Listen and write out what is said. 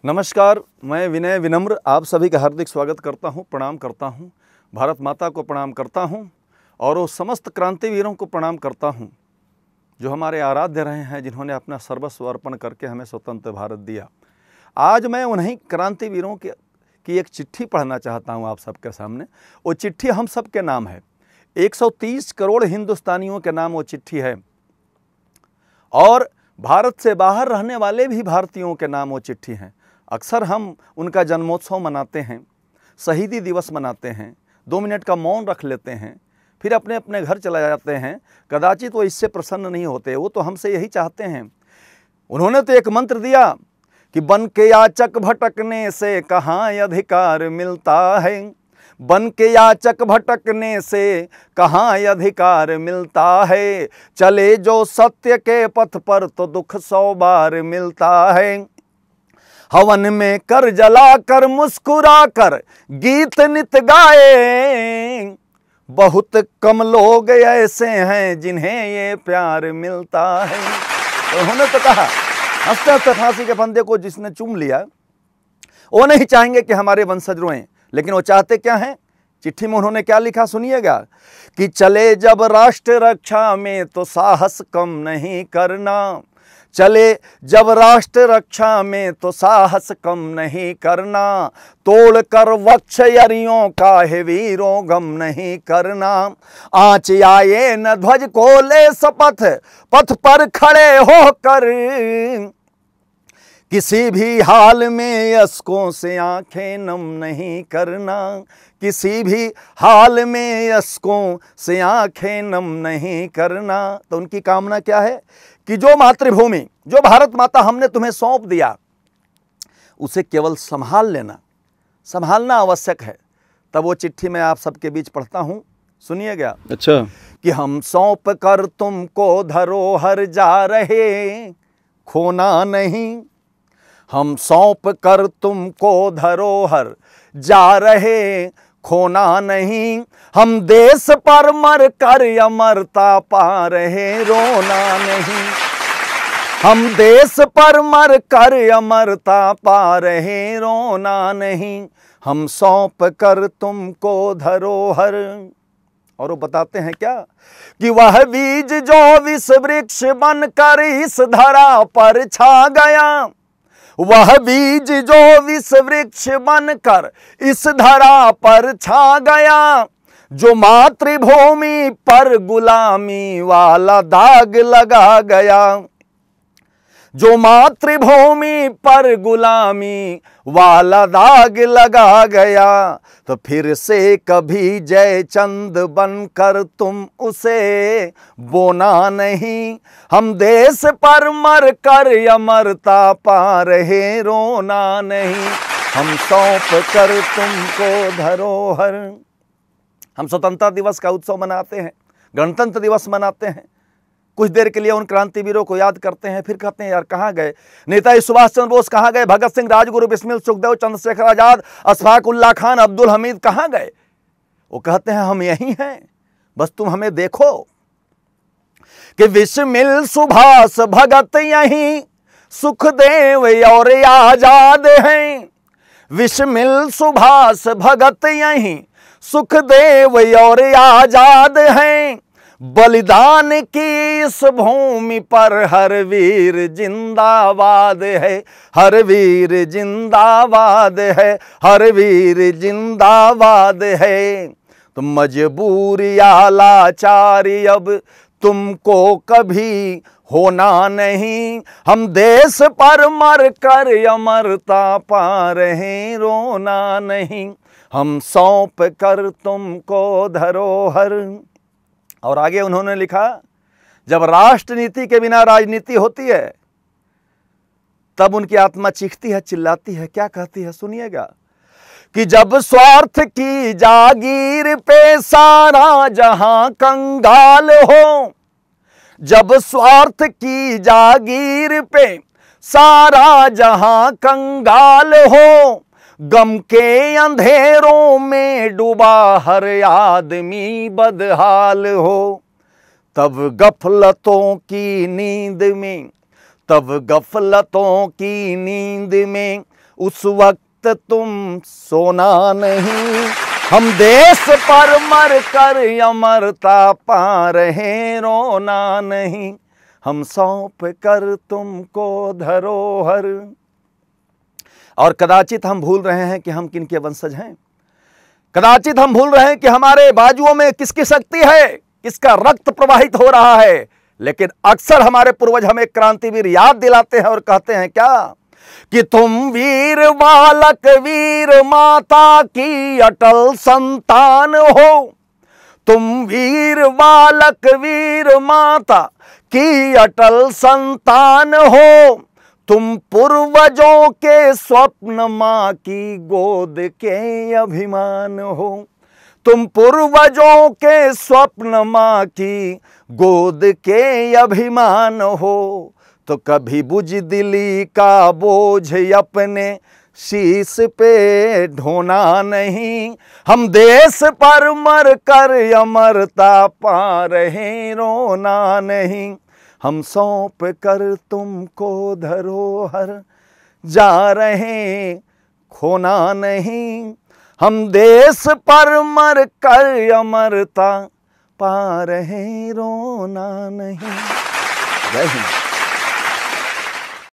नमस्कार, मैं विनय विनम्र आप सभी का हार्दिक स्वागत करता हूं, प्रणाम करता हूं। भारत माता को प्रणाम करता हूं और वो समस्त क्रांतिवीरों को प्रणाम करता हूं जो हमारे आराध्य रहे हैं, जिन्होंने अपना सर्वस्व अर्पण करके हमें स्वतंत्र भारत दिया। आज मैं उन्हीं क्रांतिवीरों की एक चिट्ठी पढ़ना चाहता हूं आप सबके सामने। वो चिट्ठी हम सब के नाम है, 130 करोड़ हिंदुस्तानियों के नाम वो चिट्ठी है और भारत से बाहर रहने वाले भी भारतीयों के नाम वो चिट्ठी हैं। अक्सर हम उनका जन्मोत्सव मनाते हैं, शहीदी दिवस मनाते हैं, 2 मिनट का मौन रख लेते हैं, फिर अपने अपने घर चला जाते हैं। कदाचित वो इससे प्रसन्न नहीं होते, वो तो हमसे यही चाहते हैं। उन्होंने तो एक मंत्र दिया कि बन के याचक भटकने से कहाँ अधिकार मिलता है, बन के याचक भटकने से कहाँ अधिकार मिलता है, चले जो सत्य के पथ पर तो दुख 100 बार मिलता है। हवन में कर जला कर मुस्कुरा कर गीत नित गाए, बहुत कम लोग ऐसे हैं जिन्हें ये प्यार मिलता है। तो उन्होंने तो कहा, हंसते हंसते फांसी के फंदे को जिसने चूम लिया, वो नहीं चाहेंगे कि हमारे वंशज रोएं, लेकिन वो चाहते क्या हैं। चिट्ठी में उन्होंने क्या लिखा सुनिएगा कि चले जब राष्ट्र रक्षा में तो साहस कम नहीं करना, चले जब राष्ट्र रक्षा में तो साहस कम नहीं करना, तोड़ कर वक्ष यरियों का है वीरों गम नहीं करना। आँच आए न ध्वज को ले शपथ, पथ पर खड़े होकर किसी भी हाल में यस्कों से आंखें नम नहीं करना, किसी भी हाल में यस्कों से आंखें नम नहीं करना। तो उनकी कामना क्या है कि जो मातृभूमि, जो भारत माता हमने तुम्हें सौंप दिया, उसे केवल संभाल लेना, संभालना आवश्यक है। तब वो चिट्ठी मैं आप सबके बीच पढ़ता हूँ, सुनिएगा। अच्छा। कि हम सौंप कर तुमको धरोहर जा रहे, खोना नहीं, हम सौंप कर तुमको धरोहर जा रहे, खोना नहीं, हम देश पर मर कर अमरता पा रहे, रोना नहीं, हम देश पर मर कर अमरता पा रहे, रोना नहीं, हम सौंप कर तुमको धरोहर। और वो बताते हैं क्या कि वह बीज जो विष वृक्ष बनकर इस धरा पर छा गया, वह बीज जो विष वृक्ष बनकर इस धरा पर छा गया, जो मातृभूमि पर गुलामी वाला दाग लगा गया, जो मातृभूमि पर गुलामी वाला दाग लगा गया, तो फिर से कभी जय चंद बनकर तुम उसे बोना नहीं, हम देश पर मर कर अमरता पा रहे, रोना नहीं, हम सौंप कर तुमको धरोहर। हम स्वतंत्रता दिवस का उत्सव मनाते हैं, गणतंत्र दिवस मनाते हैं, कुछ देर के लिए उन क्रांतिवीरों को याद करते हैं, फिर कहते हैं यार कहाँ गए नेताजी सुभाष चंद्र बोस, कहाँ गए भगत सिंह, राजगुरु, बिस्मिल, सुखदेव, चंद्रशेखर आजाद, अशफाक उल्लाह खान, अब्दुल हमीद, कहाँ गए। वो कहते हैं हम यहीं हैं, बस तुम हमें देखो। कि बिस्मिल, सुभाष, भगत यहीं, सुखदेव और आजाद हैं, बिस्मिल, सुभाष, भगत यहीं, सुखदेव और आजाद हैं, बलिदान की इस भूमि पर हर वीर जिंदाबाद है, हर वीर जिंदाबाद है, हर वीर जिंदाबाद है। तो मजबूरी या लाचारी अब तुमको कभी होना नहीं, हम देश पर मर कर अमरता पा रहे, रोना नहीं, हम सौंप कर तुमको धरोहर। और आगे उन्होंने लिखा, जब राष्ट्र नीति के बिना राजनीति होती है तब उनकी आत्मा चीखती है, चिल्लाती है। क्या कहती है सुनिएगा कि जब स्वार्थ की जागीर पे सारा जहां कंगाल हो, जब स्वार्थ की जागीर पे सारा जहां कंगाल हो, गम के अंधेरों में डूबा हर आदमी बदहाल हो, तब गफलतों की नींद में, तब गफलतों की नींद में उस वक्त तुम सोना नहीं। हम देश पर मर कर अमरता पा रहे, रोना नहीं। हम सौंप कर तुमको धरोहर। और कदाचित हम भूल रहे हैं कि हम किनके वंशज हैं। कदाचित हम भूल रहे हैं कि हमारे बाजुओं में किसकी शक्ति है, किसका रक्त प्रवाहित हो रहा है। लेकिन अक्सर हमारे पूर्वज हमें क्रांतिवीर याद दिलाते हैं और कहते हैं क्या कि तुम वीर बालक वीर माता की अटल संतान हो। तुम वीर बालक वीर माता की अटल संतान हो। तुम पूर्वजों के स्वप्न मां की गोद के अभिमान हो। तुम पूर्वजों के स्वप्न मां की गोद के अभिमान हो। तो कभी बुज़दिली का बोझ अपने शीश पे ढोना नहीं। हम देश पर मर कर अमरता पा रहे, रोना नहीं। हम सौंप कर तुमको धरोहर जा रहे, खोना नहीं। हम देश पर मर कर अमरता पा रहे, रोना नहीं। जय हिंद।